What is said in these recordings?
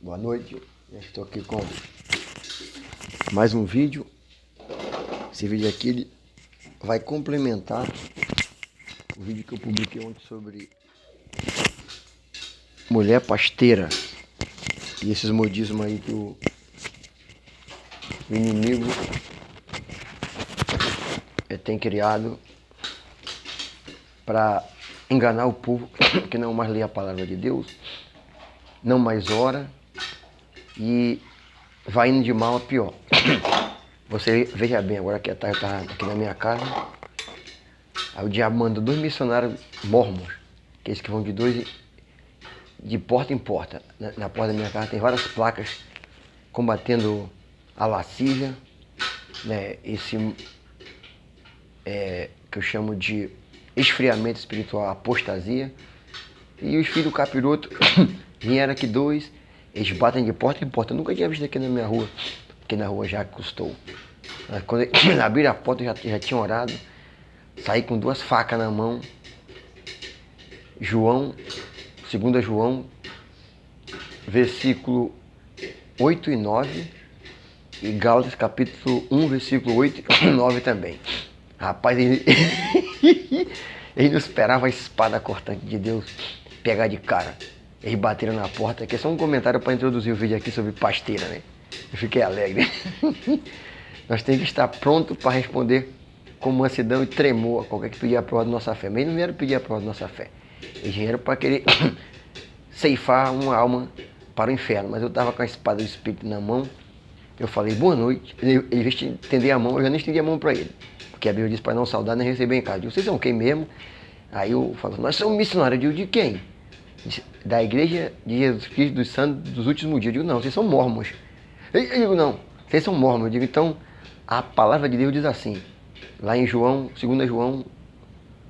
Boa noite, eu estou aqui com mais um vídeo. Esse vídeo aqui ele vai complementar o vídeo que eu publiquei ontem sobre mulher pasteira e esses modismos aí que o inimigo tem criado para enganar o povo que não mais lê a palavra de Deus, não mais ora e vai indo de mal a pior. Você veja bem, agora que a tarde está aqui na minha casa, aí o diabo manda 2 missionários mormons, que eles que vão de porta em porta. Na porta da minha casa tem várias placas combatendo a lascívia, né? Esse que eu chamo de esfriamento espiritual, apostasia. E os filhos do capiroto vieram aqui 2, eles batem de porta em porta. Eu nunca tinha visto aqui na minha rua, aqui na rua Jacques Cousteau. Quando eles abriram a porta, eu já tinha orado, saí com 2 facas na mão. João, 2 João, versículo 8 e 9, e Gálatas capítulo 1, versículo 8 e 9 também. Rapaz, ele não esperava a espada cortante de Deus pegar de cara. Eles bateram na porta, que é só um comentário para introduzir o vídeo aqui sobre pasteira, né? Eu fiquei alegre. Nós temos que estar pronto para responder com mansidão e tremor a qualquer que pedir a prova da nossa fé. Mas eles não vieram pedir a prova da nossa fé. Eles vieram para querer ceifar uma alma para o inferno. Mas eu estava com a espada do Espírito na mão. Eu falei, boa noite. Ele veio estender a mão, eu já nem estendi a mão para ele. Porque a Bíblia diz para não saudar nem receber em casa. Eu disse, vocês são quem mesmo? Aí eu falo, nós somos missionários. Eu digo, de quem? Da Igreja de Jesus Cristo dos Santos dos Últimos Dias. Eu digo, não, vocês são mormons. Eu digo, não, vocês são mormons. Eu digo, então, a palavra de Deus diz assim, lá em João, 2 João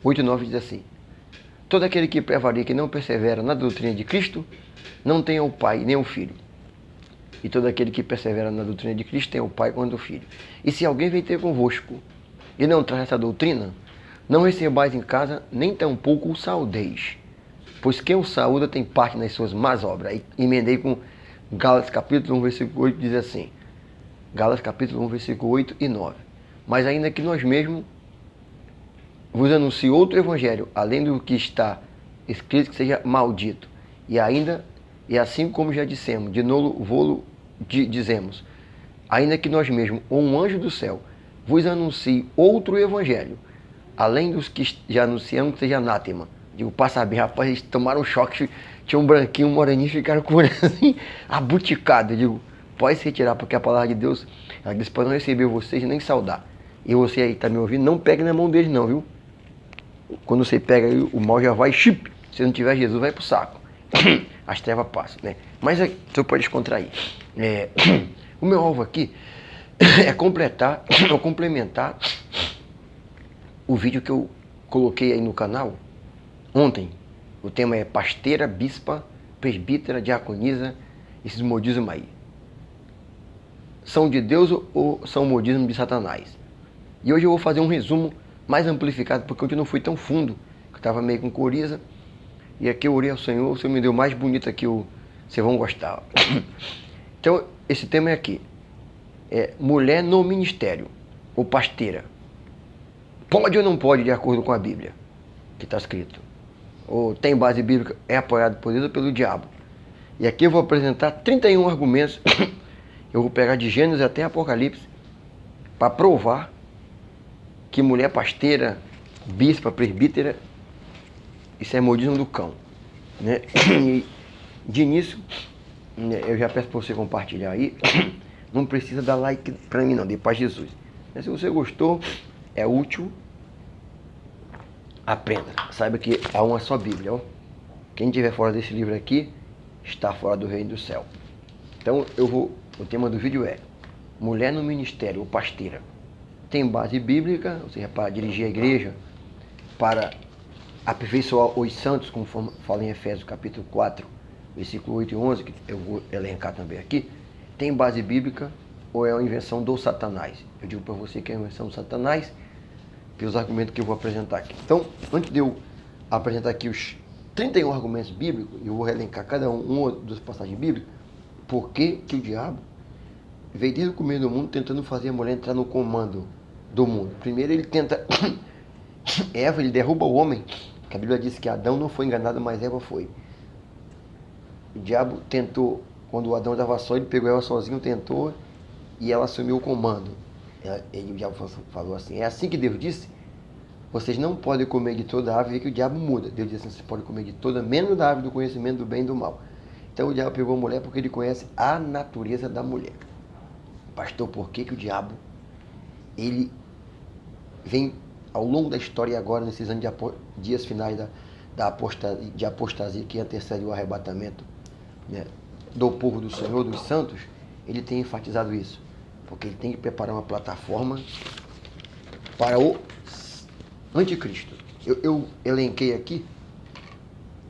8,9 diz assim, todo aquele que prevarica e não persevera na doutrina de Cristo, não tem o Pai nem o Filho. E todo aquele que persevera na doutrina de Cristo tem o Pai quanto o Filho. E se alguém vem ter convosco e não traz essa doutrina, não recebais em casa, nem tampouco o saudeis. Pois quem o saúda tem parte nas suas más obras. Aí emendei com Gálatas capítulo 1, versículo 8, diz assim. Gálatas capítulo 1, versículo 8 e 9. Mas ainda que nós mesmos vos anuncie outro evangelho, além do que está escrito, que seja maldito. E assim como já dissemos, de novo vou dizemos, ainda que nós mesmos, ou um anjo do céu, vos anuncie outro evangelho, além dos que já anunciamos, que seja anátema. Digo, para saber, rapaz, eles tomaram um choque, tinha um branquinho, um moreninho, ficaram com assim, abuticados. Digo, pode se retirar, porque a palavra de Deus, ela disse para não receber vocês nem saudar. E você aí está me ouvindo, não pegue na mão deles não, viu? Quando você pega aí, o mal já vai, chip. Se não tiver Jesus, vai pro saco. As trevas passam, né? Mas você pode descontrair. O meu alvo aqui é complementar o vídeo que eu coloquei aí no canal ontem. O tema é pasteira, bispa, presbítera, diaconisa, esses modismos aí. São de Deus ou são modismos de Satanás? E hoje eu vou fazer um resumo mais amplificado, porque ontem eu não fui tão fundo, que eu estava meio com coriza. E aqui eu orei ao Senhor, o Senhor me deu mais bonita que vocês vão gostar. Então, esse tema é aqui. É mulher no ministério, ou pasteira. Pode ou não pode, de acordo com a Bíblia, que está escrito. Ou tem base bíblica, é apoiado por Deus ou pelo diabo. E aqui eu vou apresentar 31 argumentos. Eu vou pegar de Gênesis até Apocalipse, para provar que mulher pasteira, bispa, presbítera, isso é modismo do cão, né? E de início, eu já peço para você compartilhar aí. Não precisa dar like para mim não, dê para Jesus. Mas se você gostou, é útil, aprenda. Saiba que há uma só Bíblia, ó. Quem estiver fora desse livro aqui, está fora do reino do céu. Então o tema do vídeo é mulher no ministério, ou pasteira. Tem base bíblica, ou seja, para dirigir a igreja, para aperfeiçoar os santos, como fala em Efésios capítulo 4, versículo 8 e 11, que eu vou elencar também aqui. Tem base bíblica ou é uma invenção do Satanás? Eu digo para você que é uma invenção do Satanás, pelos argumentos que eu vou apresentar aqui. Então, antes de eu apresentar aqui os 31 argumentos bíblicos, eu vou elencar cada uma das passagens bíblicas, por que o diabo veio desde o começo do mundo tentando fazer a mulher entrar no comando do mundo. Primeiro ele tenta Eva, ele derruba o homem, que a Bíblia diz que Adão não foi enganado, mas Eva foi. O diabo tentou, quando o Adão estava só, ele pegou ela sozinho, tentou, e ela assumiu o comando. O diabo falou assim, é assim que Deus disse? Vocês não podem comer de toda a árvore, que o diabo muda. Deus disse assim, você pode comer de toda, menos da árvore do conhecimento do bem e do mal. Então o diabo pegou a mulher porque ele conhece a natureza da mulher. Pastor, por que o diabo, ele vem ao longo da história e agora, nesses anos dias finais de apostasia que antecede o arrebatamento, né, do povo do Senhor, dos santos, ele tem enfatizado isso? Porque ele tem que preparar uma plataforma para o anticristo. Eu elenquei aqui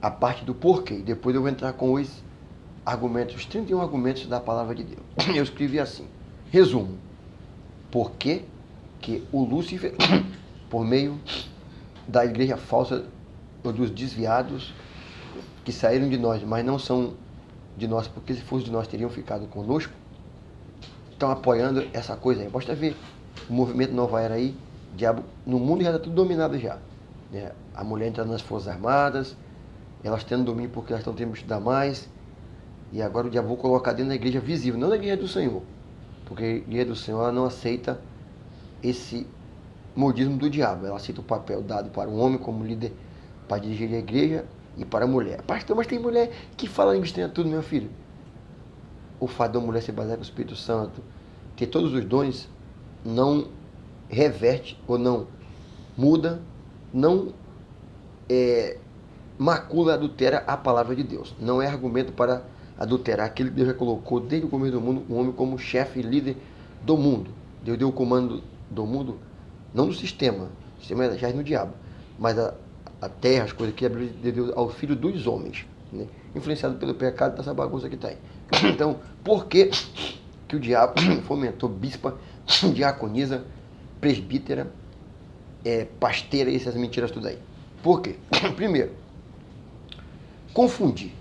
a parte do porquê, e depois eu vou entrar com os argumentos, os 31 argumentos da palavra de Deus. Eu escrevi assim, resumo, por que o Lúcifer, por meio da igreja falsa, ou dos desviados que saíram de nós, mas não são de nós, porque se fosse de nós teriam ficado conosco, estão apoiando essa coisa aí. Basta ver o movimento Nova Era aí, o diabo no mundo já está tudo dominado já, né? A mulher entrando nas forças armadas, elas tendo domínio porque elas estão tendo que estudar mais, e agora o diabo vai colocar dentro da igreja visível, não da igreja do Senhor, porque a igreja do Senhor ela não aceita esse modismo do diabo, ela aceita o papel dado para o homem como líder para dirigir a igreja e para a mulher. Pastor, mas tem mulher que fala em estranha tudo, meu filho. O fato da mulher ser baseada com o Espírito Santo, ter todos os dons, não reverte ou não muda, não macula, adultera a palavra de Deus. Não é argumento para adulterar aquilo que Deus já colocou desde o começo do mundo, um homem como chefe e líder do mundo. Deus deu o comando do mundo, não do sistema, o sistema já é no diabo, mas a terra, as coisas que a Bíblia deu ao filho dos homens, né? Influenciado pelo pecado dessa bagunça que está aí. Então, por que o diabo fomentou bispa, diaconisa, presbítera, pasteira e essas mentiras tudo aí? Por quê? Primeiro, confundir,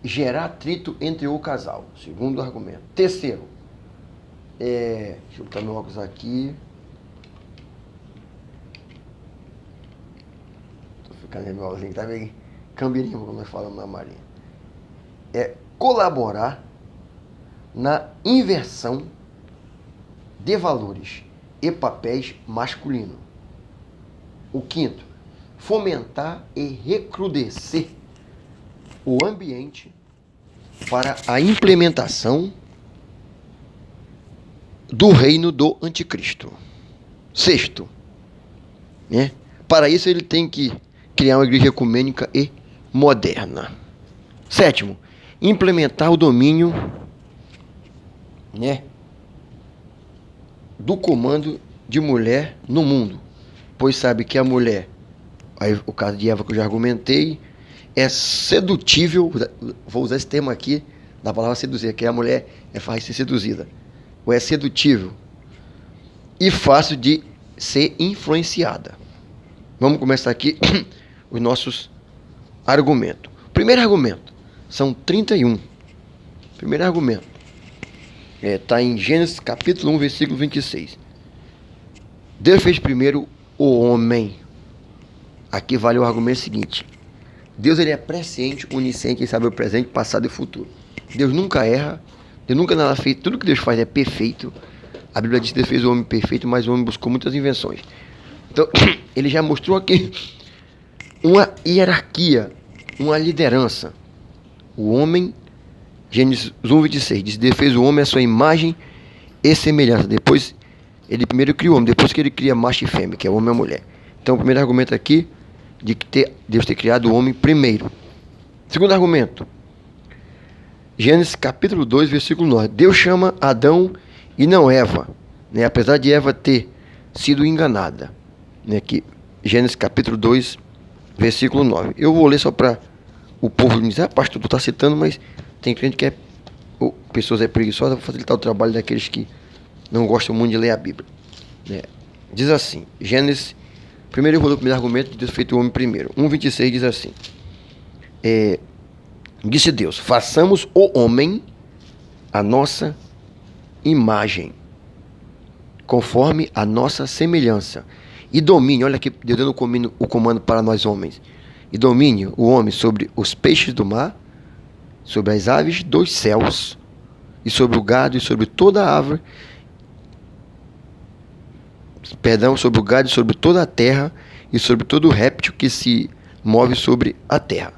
gerar atrito entre o casal. Segundo argumento. Terceiro, deixa eu botar meu óculos aqui. Tô ficando meu óculos, tá bem cambirinho, como nós falamos na Marinha. Colaborar na inversão de valores e papéis masculinos. O quinto, fomentar e recrudescer o ambiente para a implementação do reino do anticristo. Sexto, né? Para isso ele tem que criar uma igreja ecumênica e moderna. Sétimo, implementar o domínio, né, do comando de mulher no mundo, pois sabe que a mulher, aí o caso de Eva que eu já argumentei, é sedutível, vou usar esse termo aqui, da palavra seduzir, que a mulher é fácil de ser seduzida, ou é sedutível e fácil de ser influenciada. Vamos começar aqui os nossos argumentos. Primeiro argumento, são 31. Primeiro argumento, está em Gênesis capítulo 1, versículo 26. Deus fez primeiro o homem. Aqui vale o argumento seguinte: Deus ele é presciente, onisciente, ele sabe o presente, passado e futuro. Deus nunca erra, Deus nunca nada fez, tudo que Deus faz é perfeito. A Bíblia diz que Deus fez o homem perfeito, mas o homem buscou muitas invenções. Então, ele já mostrou aqui uma hierarquia, uma liderança. O homem, Gênesis 1, 26, diz: Deus fez o homem à sua imagem e semelhança. Depois, ele primeiro criou o homem, depois que ele cria macho e fêmea, que é o homem e a mulher. Então, o primeiro argumento aqui, de que Deus ter criado o homem primeiro. Segundo argumento, Gênesis capítulo 2, versículo 9. Deus chama Adão e não Eva, né? Apesar de Eva ter sido enganada, né? Aqui, Gênesis capítulo 2, versículo 9. Eu vou ler só para o povo dizer: pastor, tu está citando, mas tem crente que pessoas preguiçosas, vou facilitar o trabalho daqueles que não gostam muito de ler a Bíblia, né? Diz assim, Gênesis, primeiro eu vou ler o primeiro argumento de Deus feito o homem primeiro. 1,26 diz assim: Disse Deus: façamos o homem a nossa imagem, conforme a nossa semelhança. E domine, olha aqui, Deus dando o comando para nós homens. E domine o homem sobre os peixes do mar, sobre as aves dos céus, e sobre o gado, e sobre toda a árvore, sobre o gado, e sobre toda a terra, e sobre todo o réptil que se move sobre a terra.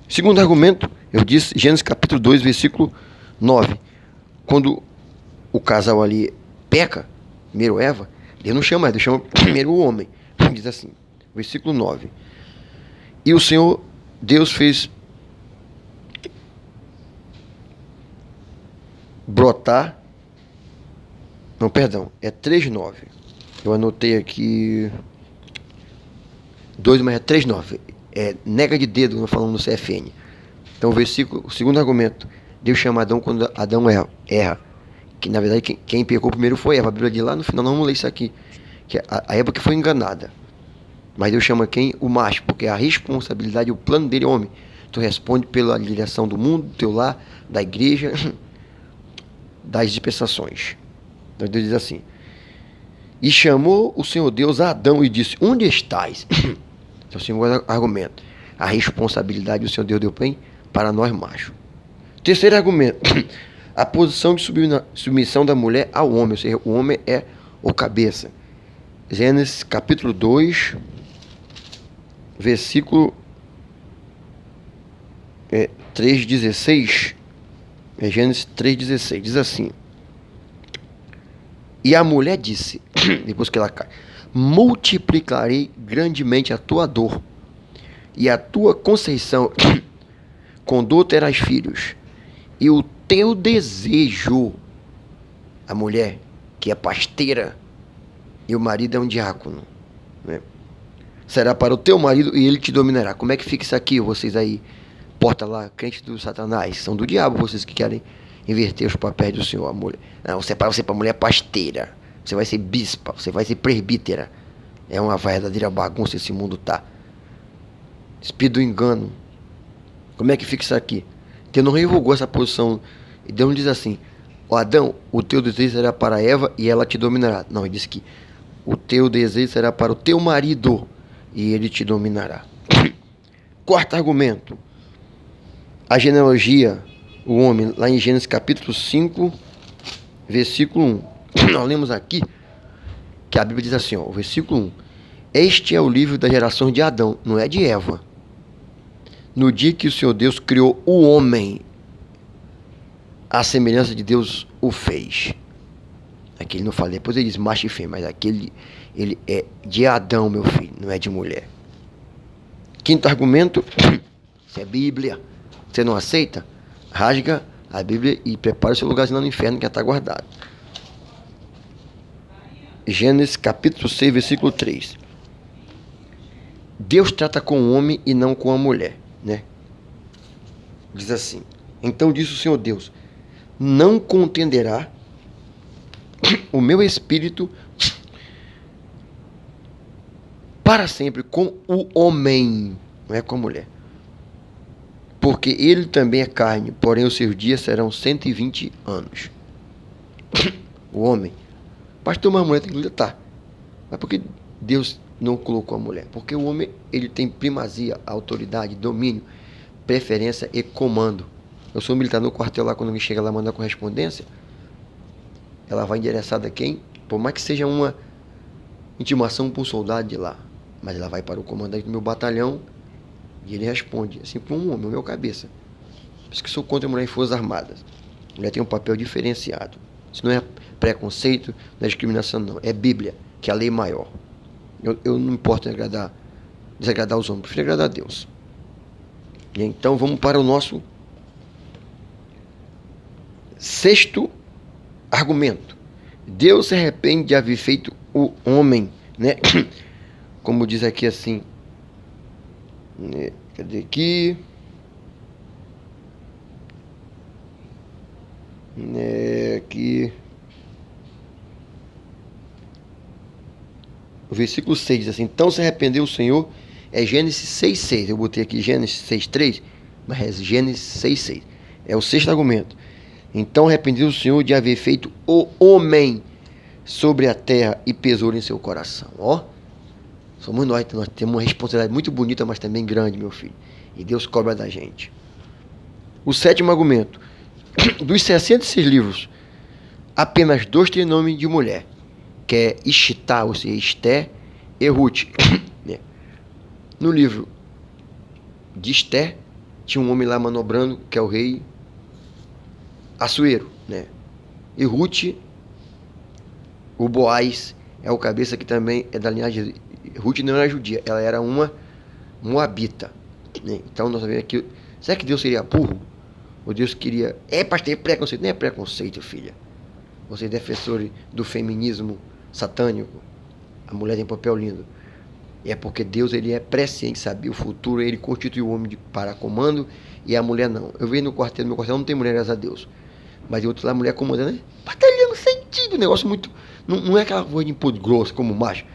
Segundo argumento, eu disse, Gênesis capítulo 2, versículo 9. Quando o casal ali peca, primeiro Eva, Deus não chama ela, Deus chama primeiro o homem. Diz assim, versículo 9. E o Senhor Deus fez brotar. Não, perdão, é 3:9. Eu anotei aqui 2, mas é 3:9. É nega de dedo, falando no CFN. Então o segundo argumento, Deus chama Adão quando Adão erra. Que na verdade quem pecou primeiro foi Eva. A Bíblia diz lá no final, não vamos ler isso aqui, que a Eva que foi enganada. Mas Deus chama quem? O macho, porque a responsabilidade, o plano dele é homem. Tu responde pela direção do mundo, do teu lar, da igreja, das dispensações. Então Deus diz assim: e chamou o Senhor Deus a Adão e disse: onde estás? Esse é o segundo argumento. A responsabilidade do Senhor Deus deu bem para nós machos. Terceiro argumento. A posição de submissão da mulher ao homem. Ou seja, o homem é o cabeça. Gênesis capítulo 2, versículo 3:16. Gênesis 3:16. Diz assim: e a mulher disse, depois que ela cai: multiplicarei grandemente a tua dor, e a tua conceição, com dor terás filhos, e o teu desejo, a mulher, que é pasteira, e o marido é um diácono, né? Será para o teu marido e ele te dominará. Como é que fica isso aqui, vocês aí, porta lá, crentes do Satanás? São do diabo, vocês que querem inverter os papéis do Senhor. A mulher, não, você para mulher pasteira, você vai ser bispa, você vai ser presbítera. É uma verdadeira bagunça esse mundo tá. Espírito do engano. Como é que fica isso aqui? Deus não revogou essa posição. E Deus não diz assim: ó Adão, o teu desejo será para Eva e ela te dominará. Não, ele diz que o teu desejo será para o teu marido e ele te dominará. Quarto argumento. A genealogia, o homem, lá em Gênesis capítulo 5, versículo 1. Nós lemos aqui que a Bíblia diz assim, ó, o versículo 1. Este é o livro da geração de Adão, não é de Eva. No dia que o Senhor Deus criou o homem, a semelhança de Deus o fez. Aqui ele não fala, depois ele diz macho e fêmea, mas aquele ele é de Adão, meu filho, não é de mulher. Quinto argumento, isso é Bíblia. Você não aceita? Rasga a Bíblia e prepara o seu lugarzinho lá no inferno que já está guardado. Gênesis capítulo 6, versículo 3. Deus trata com o homem e não com a mulher, né? Diz assim: então disse o Senhor Deus: não contenderá o meu espírito para sempre com o homem, não é com a mulher, porque ele também é carne, porém os seus dias serão 120 anos. O homem, pastor, uma mulher tem que lutar. Mas por que Deus não colocou a mulher? Porque o homem, ele tem primazia, autoridade, domínio, preferência e comando. Eu sou militar no quartel lá, quando alguém chega lá mandar correspondência, ela vai endereçada a quem? Por mais que seja uma intimação para um soldado de lá, mas ela vai para o comandante do meu batalhão e ele responde, assim como um homem, o meu cabeça. Por isso que sou contra a mulher em forças armadas. A mulher tem um papel diferenciado. Isso não é preconceito, não é discriminação, não. É Bíblia, que é a lei maior. Eu não importo desagradar os homens, prefiro agradar a Deus. E então vamos para o nosso sexto argumento. Deus se arrepende de haver feito o homem, né? Como diz aqui assim, né? Cadê aqui? Aqui. O versículo 6 diz assim: então se arrependeu o Senhor. É Gênesis 6:6. Eu botei aqui Gênesis 6:3. mas é Gênesis 6:6. É o sexto argumento. Então arrependeu o Senhor de haver feito o homem sobre a terra e pesou em seu coração. Ó, somos nós temos uma responsabilidade muito bonita, mas também grande, meu filho. E Deus cobra da gente. O sétimo argumento. Dos 66 livros, apenas 2 têm nome de mulher, que é Ishtar, ou seja, Esther e Ruth. No livro de Esther, tinha um homem lá manobrando, que é o rei Assuero, né? E Ruth, o Boaz, é o cabeça que também é da linhagem. Ruth não era judia, ela era uma moabita, né? Então nós vemos aqui. Será que Deus seria burro? Ou Deus queria. Para ter preconceito? Não é preconceito, filha. Vocês defensores do feminismo satânico, a mulher tem papel lindo. É porque Deus, ele é presciente, sabia o futuro, ele constituiu o homem para comando e a mulher não. Eu vejo no quartel, meu quartel não tem mulher, graças a Deus. Mas em outro lá, a mulher comandando, né? Batalhão, sentido, negócio muito. Não é aquela voz de impulso grosso como macho.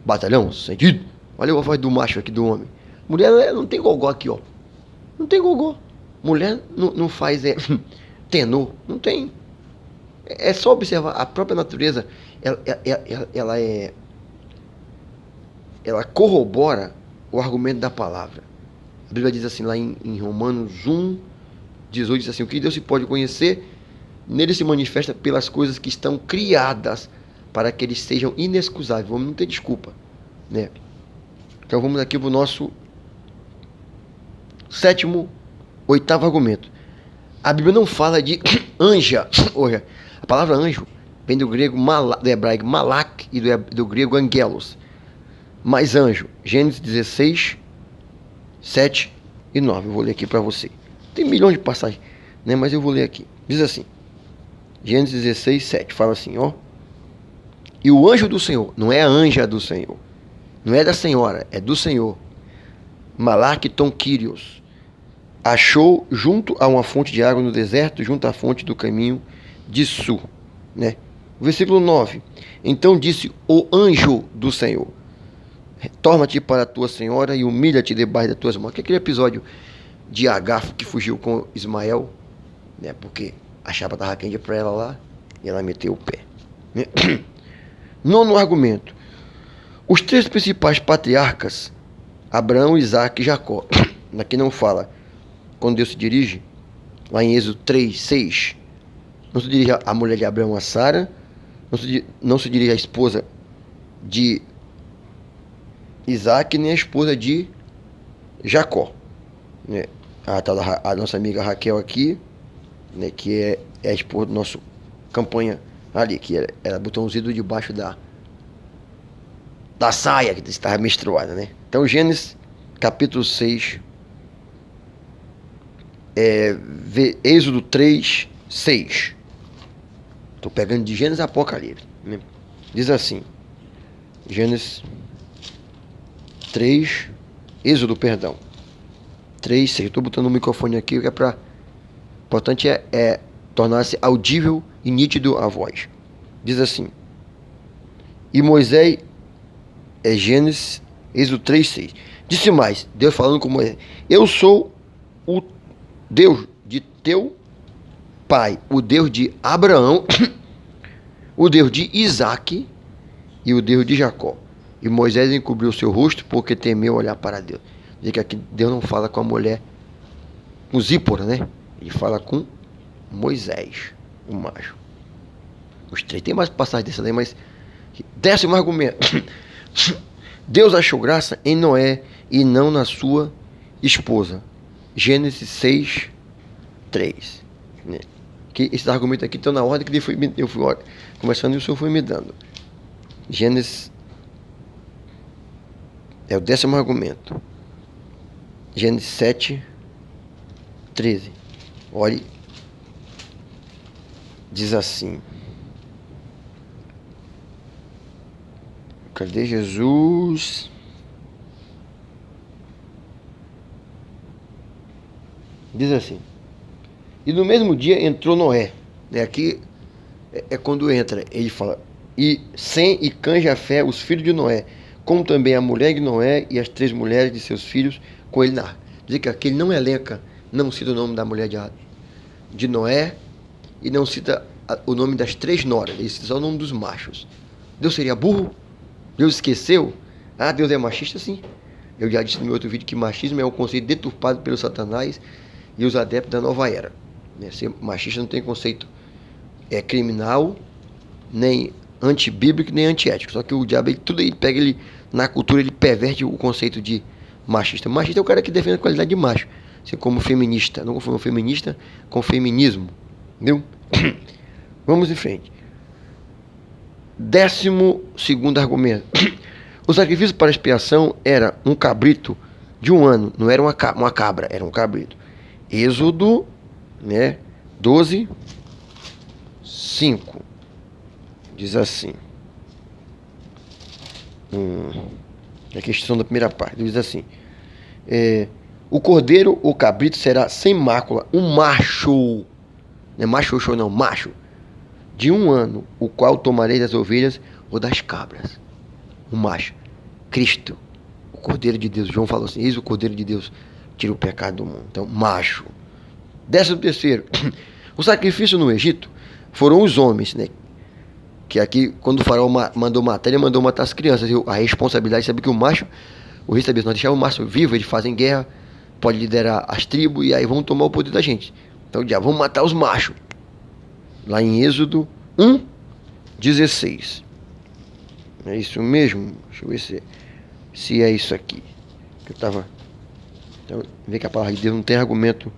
Batalhão, sentido. Olha a voz do macho aqui, do homem. Mulher não tem gogó aqui, ó. Não tem gogó. Mulher não faz tenor, não tem. É só observar a própria natureza, ela corrobora o argumento da palavra. A Bíblia diz assim lá em Romanos 1:18, diz assim: o que Deus se pode conhecer, nele se manifesta pelas coisas que estão criadas, para que eles sejam inexcusáveis. Vamos não ter desculpa, né? Então vamos aqui para o nosso oitavo argumento. A Bíblia não fala de anja. A palavra anjo vem do grego do hebraico malak e do grego angelos. Mais anjo. Gênesis 16, 7 e 9. Eu vou ler aqui para você. Tem milhões de passagens, né? Mas eu vou ler aqui. Diz assim. Gênesis 16, 7. Fala assim, ó. E o anjo do Senhor, não é a anja do Senhor, não é da senhora, é do Senhor, Malak-Tom Kyrios, achou junto a uma fonte de água no deserto, junto à fonte do caminho de sul, né? Versículo 9. Então disse o anjo do Senhor: torna-te para a tua senhora e humilha-te debaixo das tuas mãos. Que é aquele episódio de Agar que fugiu com Ismael, né? Porque a chapa estava quente para ela lá e ela meteu o pé, né? Nono argumento. Os 3 principais patriarcas, Abraão, Isaque e Jacó. Aqui não fala quando Deus se dirige, lá em Êxodo 3:6, não se dirige a mulher de Abraão, a Sara, não se dirige a esposa de Isaque, nem a esposa de Jacó, né? A nossa amiga Raquel aqui, né, que é a esposa do nosso campanha ali, que ela botou um zido debaixo da saia que estava menstruada, né? Então Gênesis capítulo 6, Êxodo 3:6. Estou pegando de Gênesis a Apocalipse, né? Diz assim, Gênesis 3, Êxodo, perdão, 3:6. Estou botando o microfone aqui, que é para... importante é tornar-se audível e nítido a voz. Diz assim, e Moisés, Gênesis, Êxodo 3:6. Disse mais, Deus falando com Moisés: eu sou o Deus de teu pai, o Deus de Abraão, o Deus de Isaque e o Deus de Jacó. E Moisés encobriu o seu rosto porque temeu olhar para Deus. Diz que aqui Deus não fala com a mulher, com Zípora, né? Ele fala com Moisés, o macho. Os 3. Tem mais passagens dessa daí, mas... 10º argumento. Deus achou graça em Noé e não na sua esposa. Gênesis 6:3. Né? Que esses argumentos aqui estão na ordem que eu fui começando e o Senhor foi me dando. Gênesis é o 10º argumento. Gênesis 7:13. Olhe, diz assim. Cadê Jesus? Diz assim. E no mesmo dia entrou Noé. Aqui é quando entra. Ele fala. E Sem e Cã, Jafé, os filhos de Noé, como também a mulher de Noé e as 3 mulheres de seus filhos com ele na arca. Diz que aqui ele não elenca não cita o nome da mulher de Noé e não cita o nome das 3 noras, ele cita só o nome dos machos. Deus seria burro? Deus esqueceu? Ah, Deus é machista? Sim. Eu já disse no meu outro vídeo que machismo é um conceito deturpado pelo Satanás e os adeptos da nova era. Ser machista não tem conceito criminal, nem antibíblico, nem antiético. Só que o diabo, ele pega ele na cultura, ele perverte o conceito de machista. Machista é o cara que defende a qualidade de macho. Assim como feminista. Não confunde feminista com feminismo. Entendeu? Vamos em frente. 12º argumento. O sacrifício para expiação era um cabrito de 1 ano. Não era uma cabra, era um cabrito. Êxodo, 12, 5. Diz assim. A questão da primeira parte. Diz assim. O cordeiro ou cabrito será sem mácula, um macho. Não é macho ou não, macho. De 1 ano, o qual tomarei das ovelhas ou das cabras. Um macho. Cristo, o Cordeiro de Deus. João falou assim: eis o Cordeiro de Deus, tira o pecado do mundo. Então, macho. 13º. O sacrifício no Egito foram os homens, que aqui, quando o faraó mandou matar, ele mandou matar as crianças. A responsabilidade, sabe que o macho, o rei sabia, se nós deixar o macho vivo, eles fazem guerra, pode liderar as tribos e aí vão tomar o poder da gente. Então, já vamos matar os machos. Lá em Êxodo 1, 16. É isso mesmo? Deixa eu ver se é isso aqui. Que eu tava. Então, vê que a palavra de Deus não tem argumento.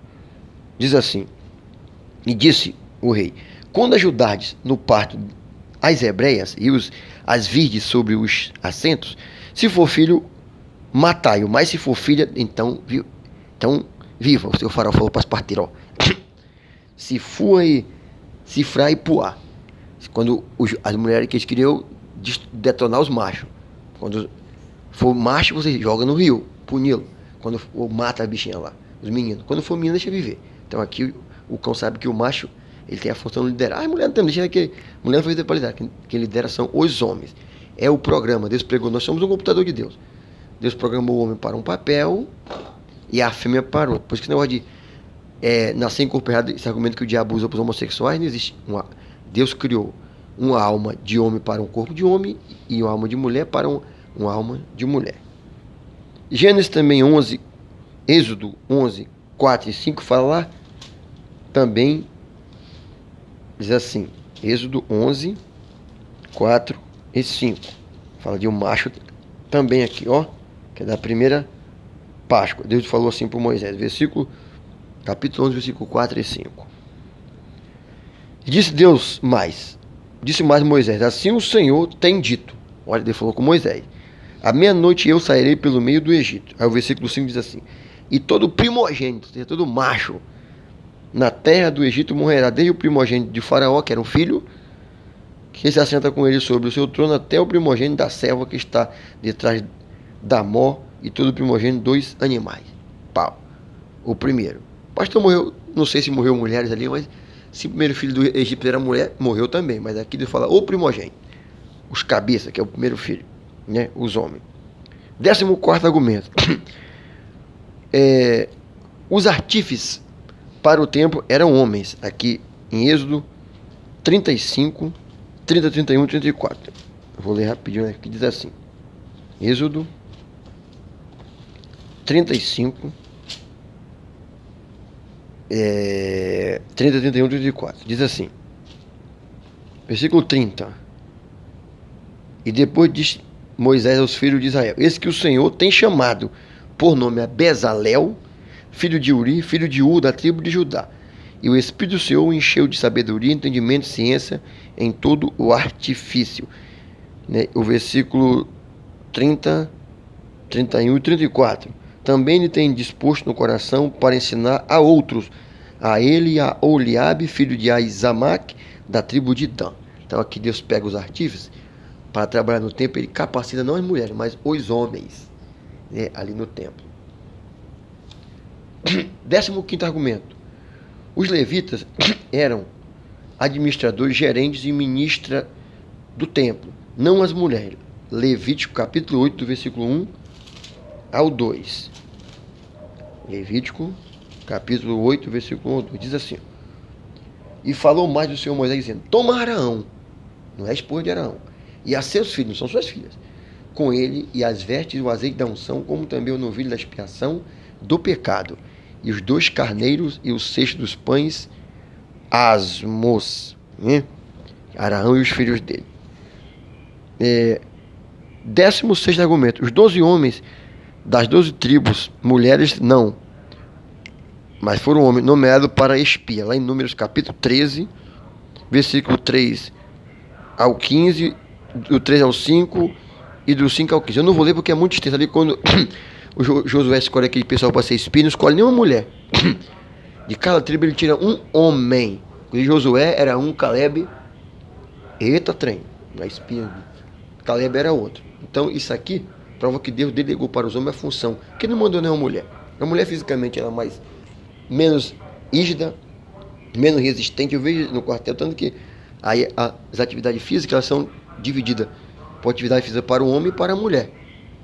Diz assim: e disse o rei: quando ajudardes no parto as hebreias e as virdes sobre os assentos, se for filho, matai-o, mas se for filha, então viva. O seu faraó falou para as parteiras: se fui cifrar e puar. Quando as mulheres que eles queriam detonar os machos. Quando for macho, você joga no rio, puni-lo. Quando for, mata a bichinha lá, os meninos. Quando for menino, deixa viver. Então aqui o cão sabe que o macho, ele tem a função de liderar. A mulher não tem, deixa que mulher não foi para liderar. Quem lidera são os homens. É o programa. Deus pregou, nós somos um computador de Deus. Deus programou o homem para um papel e a fêmea para outro. Por isso que esse negócio de nascer em corpo errado, esse argumento que o diabo usa para os homossexuais, não existe. Deus criou uma alma de homem para um corpo de homem e uma alma de mulher para uma alma de mulher. Gênesis também 11, Êxodo 11, 4 e 5 fala lá, também diz assim, Êxodo 11, 4 e 5. Fala de um macho também aqui, ó, que é da primeira Páscoa. Deus falou assim para Moisés, capítulo 11, versículo 4 e 5. E disse mais Moisés, assim o Senhor tem dito. Olha, Deus falou com Moisés: à meia-noite eu sairei pelo meio do Egito. Aí o versículo 5 diz assim: e todo primogênito, ou seja, todo macho, na terra do Egito morrerá, desde o primogênito de Faraó, que era um filho, que se assenta com ele sobre o seu trono, até o primogênito da selva que está detrás da mó, e todo primogênito dos animais. Pau. O primeiro. O pastor morreu, não sei se morreu mulheres ali, mas se o primeiro filho do Egito era mulher, morreu também. Mas aqui Deus fala o primogênito. Os cabeças, que é o primeiro filho, os homens. 14º argumento. Os artífices para o templo eram homens. Aqui em Êxodo 35, 30, 31, 34. Eu vou ler rapidinho aqui, diz assim. Êxodo 35, 30, 31, 34. Diz assim. Versículo 30. E depois diz Moisés aos filhos de Israel: eis que o Senhor tem chamado por nome a Bezalel, filho de Uri, filho de U, da tribo de Judá. E o Espírito do Senhor o encheu de sabedoria, entendimento e ciência em todo o artifício. O versículo 30, 31 e 34. Também ele tem disposto no coração para ensinar a outros, a ele e a Oliabe, filho de Aizamaque, da tribo de Dan. Então aqui Deus pega os artífices para trabalhar no templo, ele capacita não as mulheres, mas os homens, ali no templo. 15º argumento. Os levitas eram administradores, gerentes e ministra do templo, não as mulheres. Levítico capítulo 8, do versículo 1 ao 2. Levítico capítulo 8, versículo 1 ao 2, diz assim: e falou mais do Senhor Moisés, dizendo: toma Araão, não é a esposa de Araão, e a seus filhos, não são suas filhas, com ele, e as vestes e o azeite da unção, como também o novilho da expiação do pecado, e os 2 carneiros e o cesto dos pães, asmos, né? Araão e os filhos dele. 16º argumento: os 12 homens das 12 tribos, mulheres não, mas foram homens nomeados para espia, lá em Números capítulo 13, versículo 3 ao 15, do 3 ao 5 e do 5 ao 15. Eu não vou ler porque é muito extenso ali. Quando o Josué escolhe aquele pessoal para ser espia, não escolhe nenhuma mulher. De cada tribo ele tira um homem. E Josué era um, Caleb, eita trem, a espia, Caleb era outro. Então isso aqui prova que Deus delegou para os homens a função, que não mandou nenhuma mulher. A mulher fisicamente era menos rígida, menos resistente. Eu vejo no quartel tanto que aí as atividades físicas elas são divididas por atividade física para o homem e para a mulher.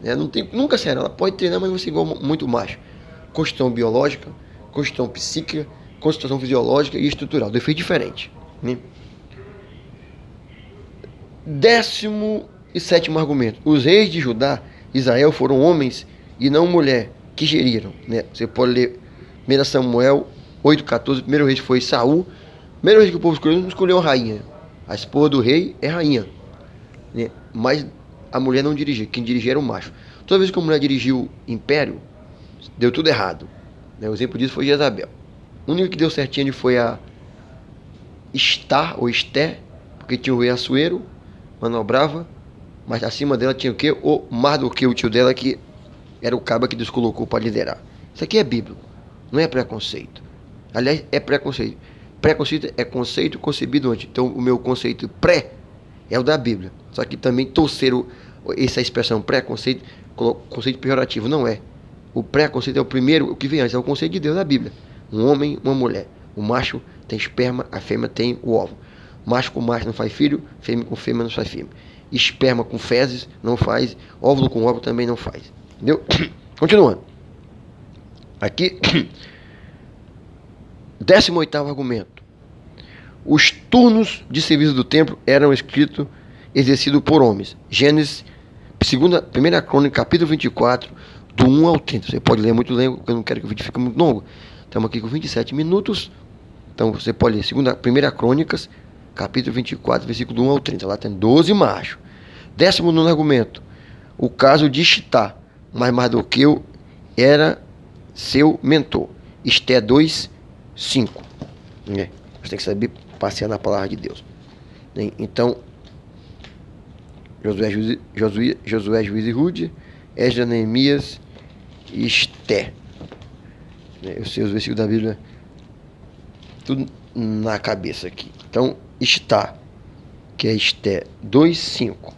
Não tem, nunca será, ela pode treinar, mas vai ser igual muito macho. Constituição biológica, constituição psíquica, constituição fisiológica e estrutural, defeito diferente, né? 17º argumento: os reis de Judá e Israel foram homens e não mulher que geriram, né? Você pode ler 1 Samuel 8,14. O primeiro rei foi Saul. O primeiro rei que o povo escolheu não escolheu a rainha. A esposa do rei é rainha, né? Mas a mulher não dirigia, quem dirigia era o macho. Toda vez que a mulher dirigiu império, deu tudo errado, né? O exemplo disso foi Jezabel. O único que deu certinho foi a Esté, porque tinha o rei Assuero, manobrava, mas acima dela tinha o quê? O Mardoqueu, o tio dela, que era o cabo que Deus colocou para liderar. Isso aqui é bíblico, não é preconceito. Aliás, é preconceito. Preconceito é conceito concebido antes. Então, o meu conceito pré é o da Bíblia. Só que também torceram essa expressão preconceito, conceito pejorativo. Não é. O preconceito é o primeiro, o que vem antes, é o conceito de Deus da Bíblia. Um homem, uma mulher. O macho tem esperma, a fêmea tem o óvulo. Macho com macho não faz filho, fêmea com fêmea não faz fêmea. Esperma com fezes não faz, óvulo com óvulo também não faz. Entendeu? Continuando. Aqui, 18º argumento: os turnos de serviço do templo eram exercidos por homens. Gênesis, 1 Crônica, capítulo 24, do 1 ao 30. Você pode ler muito longo, porque eu não quero que o vídeo fique muito longo. Estamos aqui com 27 minutos. Então você pode ler 1 Crônicas, capítulo 24, versículo do 1 ao 30. Lá tem 12 machos. 19º argumento: o caso de Chitá, mas Mardoqueu era seu mentor. Esté 2, 5. Você tem que saber passear na palavra de Deus. Então, Josué, Juiz e Rude, Esdras, Neemias e Esté. Eu sei os versículos da Bíblia tudo na cabeça aqui. Então, Está, que é Esté 2, 5.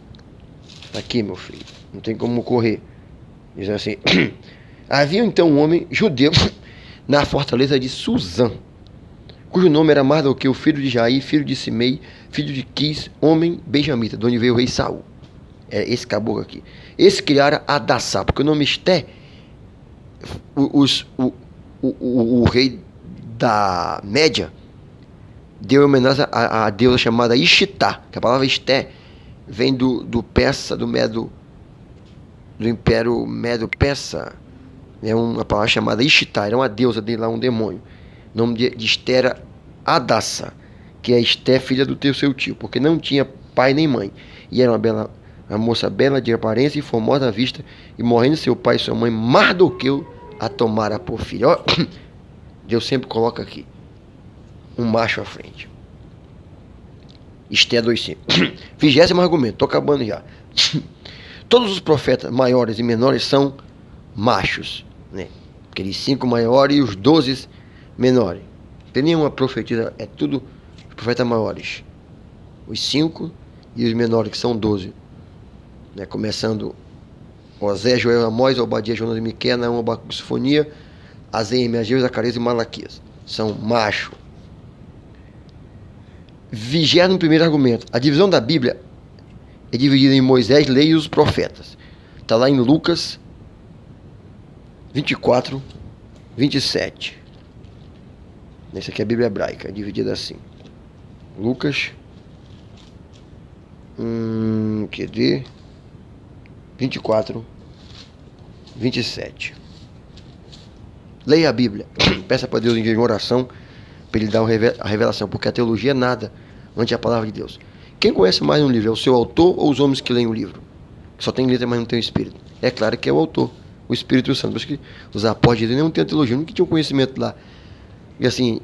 Aqui, meu filho, não tem como correr. Diz assim: havia então um homem judeu na fortaleza de Suzã, cujo nome era Mardoqueu, filho de Jair, filho de Simei, filho de Quis, homem benjamita, de onde veio o rei Saul. É esse caboclo aqui. Esse criara Adassá, porque o nome Esté, o rei da Média deu homenagem a deusa chamada Ishtar, que a palavra Esté vem do persa, do Império Medo-Persa. É uma palavra chamada Ishtar, era uma deusa dele lá, um demônio. O nome de Esté era Adassá, que é Esté, filha do seu tio, porque não tinha pai nem mãe. E era uma moça bela de aparência e formosa à vista, e morrendo seu pai e sua mãe, Mardoqueu a tomara por filho. Ó, Deus sempre coloca aqui um macho à frente. Esté 2,5. 20º argumento, tô acabando já. Todos os profetas maiores e menores são machos, né? Aqueles 5 maiores e os 12 menores. Não tem nenhuma profetisa, é tudo os profetas maiores. Os 5 e os menores, que são 12. Né? Começando Osé, Joel, Amós, Obadia, Jonas e Miqueias, Naum, Abacuque, Sofonia, Azeia, Ageu, Zacarias e Malaquias. São machos. 21º argumento. A divisão da Bíblia é dividida em Moisés, Lei e os profetas. Está lá em Lucas 24, 27. Essa aqui é a Bíblia hebraica, é dividida assim. Lucas, QD 24, 27. Leia a Bíblia. Peça para Deus em oração para Ele dar a revelação, porque a teologia é nada ante a palavra de Deus. Quem conhece mais um livro? É o seu autor ou os homens que leem o livro? Só tem letra, mas não tem o Espírito. É claro que é o autor, o Espírito Santo. Por isso que os apóstolos de Deus não tinham teologia, nunca tinham conhecimento lá. E assim,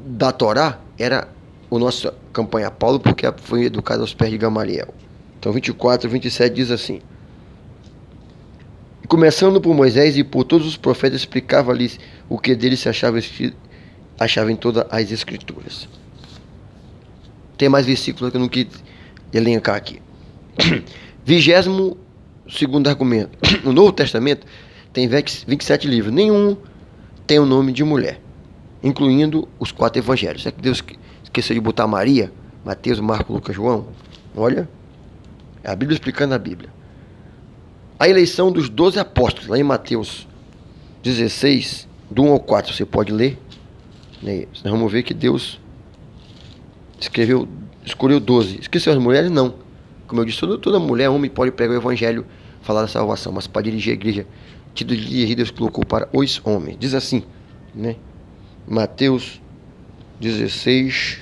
da Torá era a nossa campanha Paulo, porque foi educado aos pés de Gamaliel. Então 24, 27 diz assim: começando por Moisés e por todos os profetas, explicava-lhes o que dele se achava em todas as escrituras. Tem mais versículos que eu não quis elencar aqui. 22º argumento. No Novo Testamento tem 27 livros. Nenhum tem o nome de mulher, incluindo os 4 evangelhos. Será que Deus esqueceu de botar Maria, Mateus, Marcos, Lucas, João? Olha, é a Bíblia explicando a Bíblia. A eleição dos 12 apóstolos, lá em Mateus 16, do 1 ao 4, você pode ler. Nós vamos ver que Deus escolheu 12. Esqueceu as mulheres? Não. Como eu disse, toda mulher, homem, pode pregar o evangelho, falar da salvação, mas para dirigir a igreja, título de dirigir, Deus colocou para os homens. Diz assim, né? Mateus 16.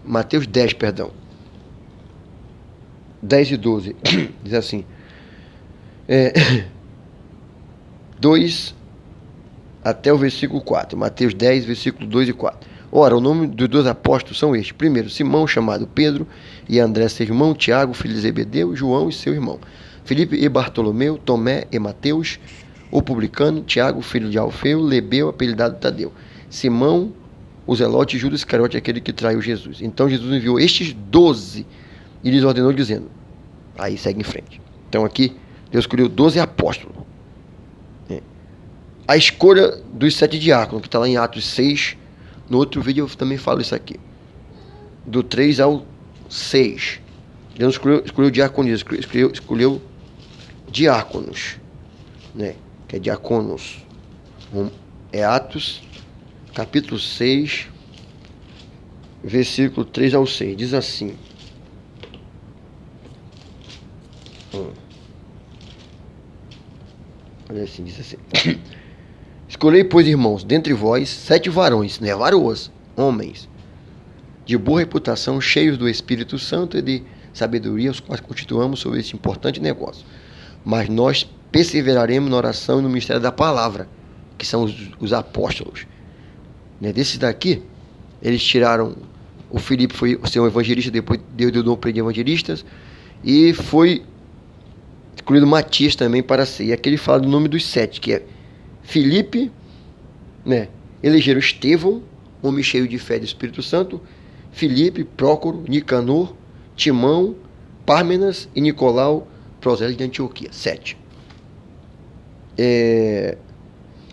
Mateus 10, perdão. 10 e 12. Diz assim. 2 até o versículo 4. Mateus 10, versículo 2 e 4. Ora, o nome dos 2 apóstolos são estes. Primeiro, Simão, chamado Pedro, e André, seu irmão, Tiago, filho de Zebedeu, João e seu irmão, Filipe e Bartolomeu, Tomé e Mateus, o publicano, Tiago, filho de Alfeu, Lebeu, apelidado Tadeu, Simão, o Zelote, e Judas Iscariote, aquele que traiu Jesus. Então Jesus enviou estes 12 e lhes ordenou, dizendo... Aí segue em frente. Então aqui, Deus escolheu 12 apóstolos. A escolha dos 7 diáconos, que está lá em Atos 6. No outro vídeo eu também falo isso aqui. Do 3 ao 6. Deus escolheu diaconis, escolheu diáconos, né? Que é diáconos. É Atos, capítulo 6, versículo 3 ao 6. Diz assim. Olha assim, diz assim. Escolhei, pois, irmãos, dentre vós 7 varões, não é varoas, homens, de boa reputação, cheios do Espírito Santo e de sabedoria, os quais constituamos sobre este importante negócio. Mas nós perseveraremos na oração e no ministério da palavra, que são os apóstolos. Né? Desses daqui, eles tiraram... O Filipe foi ser um evangelista, depois Deus deu dom para ele de evangelistas, e foi escolhido Matias também para ser. E aqui ele fala do nome dos 7, que é Filipe, né? Elegeram Estevão, homem cheio de fé do Espírito Santo, Filipe, Prócoro, Nicanor, Timão, Pármenas e Nicolau, prosélito de Antioquia. 7.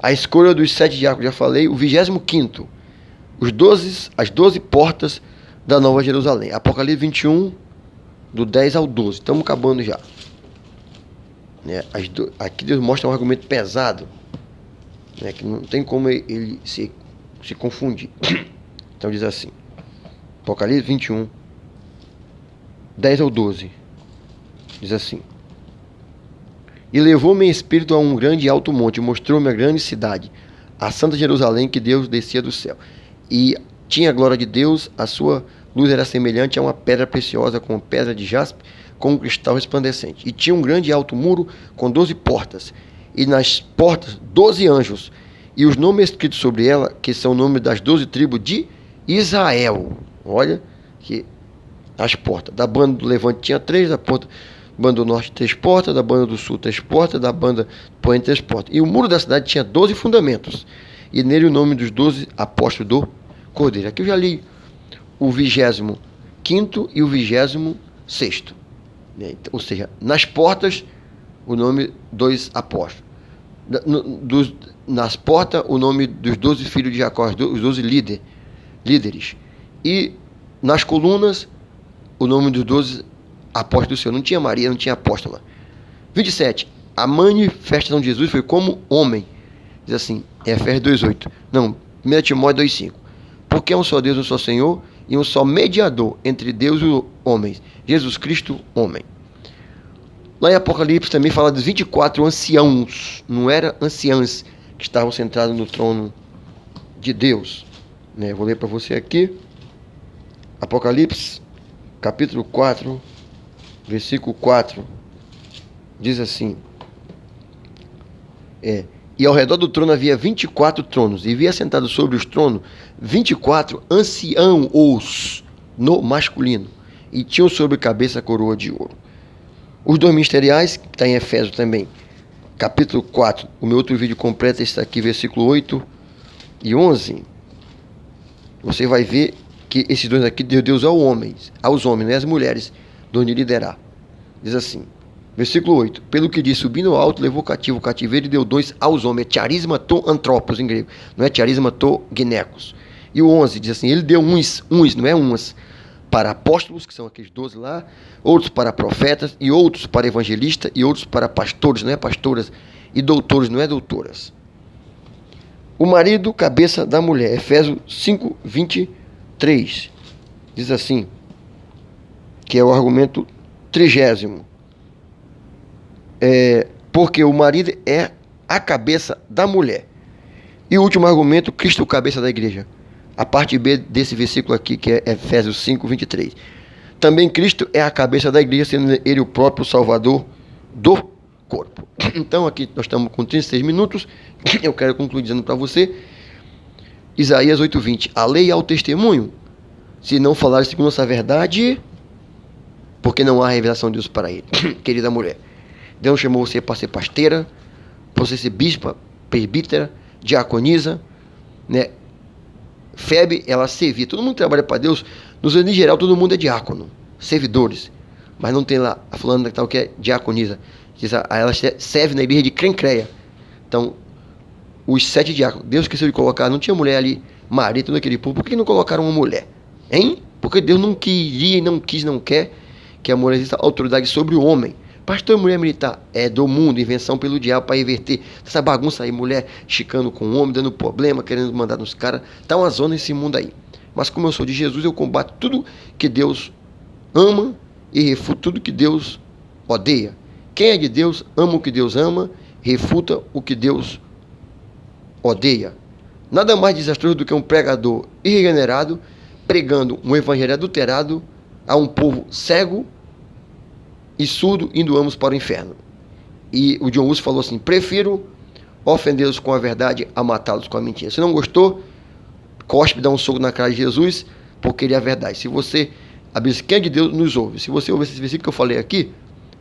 A escolha dos 7 diáconos, já falei. O 25º, as 12 portas da Nova Jerusalém. Apocalipse 21, do 10 ao 12. Estamos acabando já. Aqui Deus mostra um argumento pesado, né, que não tem como ele se confundir. Então diz assim, Apocalipse 21, 10 ao 12, diz assim: e levou-me em espírito a um grande e alto monte, e mostrou-me a grande cidade, a santa Jerusalém, que Deus descia do céu, e tinha a glória de Deus, a sua luz era semelhante a uma pedra preciosa, com pedra de jaspe, com um cristal resplandecente. E tinha um grande e alto muro com 12 portas, e nas portas 12 anjos, e os nomes escritos sobre ela, que são o nome das 12 tribos de Israel. Olha que as portas. Da banda do Levante tinha 3, da banda do Norte 3 portas, da banda do Sul 3 portas, da banda do Poente 3 portas. E o muro da cidade tinha 12 fundamentos, e nele o nome dos 12 apóstolos do Cordeiro. Aqui eu já li o 25º e o 26º. Ou seja, nas portas, o nome dos apóstolos. Nas portas, o nome dos 12 filhos de Jacó, os 12 líderes. E nas colunas, o nome dos 12 apóstolos do Senhor. Não tinha Maria, não tinha apóstola. 27. a manifestação de Jesus foi como homem. Diz assim, Efésios 2,8. Não, 1 Timóteo 2,5. Porque é um só Deus, um só Senhor e um só mediador entre Deus e os homens, Jesus Cristo, homem. Lá em Apocalipse também fala dos 24 anciãos, não era anciãs que estavam sentados no trono de Deus. Né? Vou ler para você aqui. Apocalipse, capítulo 4, versículo 4. Diz assim. E ao redor do trono havia 24 tronos, e via sentados sobre os tronos 24 anciãos no masculino, e tinham sobre a cabeça a coroa de ouro. Os dons ministeriais, que está em Efésios também, capítulo 4, o meu outro vídeo completo está aqui, versículo 8 e 11. Você vai ver que esses dons aqui deu Deus aos homens, né, às mulheres, dons de liderar. Diz assim, versículo 8. Pelo que diz, subindo ao alto, levou cativo o cativeiro e deu dons aos homens. É charisma to antropos em grego, não é charisma to ginecos. E o 11 diz assim, ele deu uns, não é umas, para apóstolos, que são aqueles 12 lá, outros para profetas, e outros para evangelistas, e outros para pastores, não é pastoras, e doutores, não é doutoras. O marido, cabeça da mulher. Efésios 5, 23. Diz assim, que é o argumento 30º. Porque o marido é a cabeça da mulher. E o último argumento, Cristo, cabeça da igreja. A parte B desse versículo aqui, que é Efésios 5, 23. Também Cristo é a cabeça da igreja, sendo ele o próprio Salvador do corpo. Então aqui nós estamos com 36 minutos. Eu quero concluir dizendo para você, Isaías 8:20. A lei é o testemunho, se não falar segundo essa verdade, porque não há revelação de Deus para ele. Querida mulher, Deus chamou você para ser pasteira, para você ser bispa, presbítera, diaconisa, né? Febe, ela servia. Todo mundo que trabalha para Deus, nos anos em geral, todo mundo é diácono, servidores. Mas não tem lá a fulana tal que é diaconisa. Ela serve na igreja de Crencreia. Então, os 7 diáconos, Deus esqueceu de colocar, não tinha mulher ali, marido naquele povo. Por que não colocaram uma mulher? Hein? Porque Deus não queria, não quis, não quer que a mulher exista autoridade sobre o homem. Pastor e mulher militar é do mundo, invenção pelo diabo para reverter essa bagunça aí, mulher chicando com o homem, dando problema, querendo mandar nos caras. Tá uma zona nesse mundo aí. Mas como eu sou de Jesus, eu combato tudo que Deus ama e refuto tudo que Deus odeia. Quem é de Deus, ama o que Deus ama, refuta o que Deus odeia. Nada mais desastroso do que um pregador irregenerado pregando um evangelho adulterado a um povo cego e surdo, indo ambos para o inferno. E o John Hus falou assim, prefiro ofendê-los com a verdade a matá-los com a mentira. Se não gostou, cospe, dá um soco na cara de Jesus, porque ele é a verdade. Se você, quem é de Deus nos ouve. Se você ouvir esse versículo que eu falei aqui,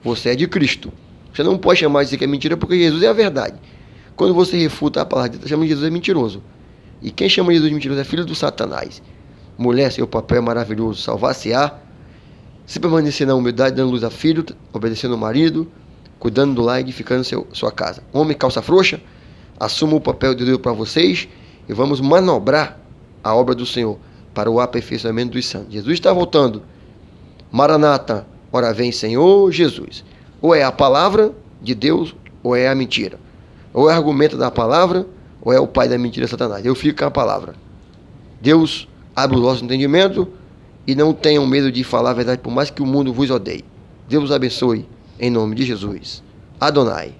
você é de Cristo. Você não pode chamar de dizer que é mentira, porque Jesus é a verdade. Quando você refuta a palavra de Deus, chama de Jesus é mentiroso. E quem chama Jesus de mentiroso é filho do Satanás. Mulher, seu papel é maravilhoso, salvar-se-á, se permanecer na humildade, dando luz a filho, obedecendo ao marido, cuidando do lar e edificando sua casa. Homem, calça frouxa, assuma o papel de Deus para vocês e vamos manobrar a obra do Senhor para o aperfeiçoamento dos santos. Jesus está voltando. Maranata, ora vem Senhor Jesus. Ou é a palavra de Deus, ou é a mentira. Ou é argumento da palavra, ou é o pai da mentira, Satanás. Eu fico com a palavra. Deus abre o nosso entendimento e não tenham medo de falar a verdade, por mais que o mundo vos odeie. Deus vos abençoe, em nome de Jesus. Adonai.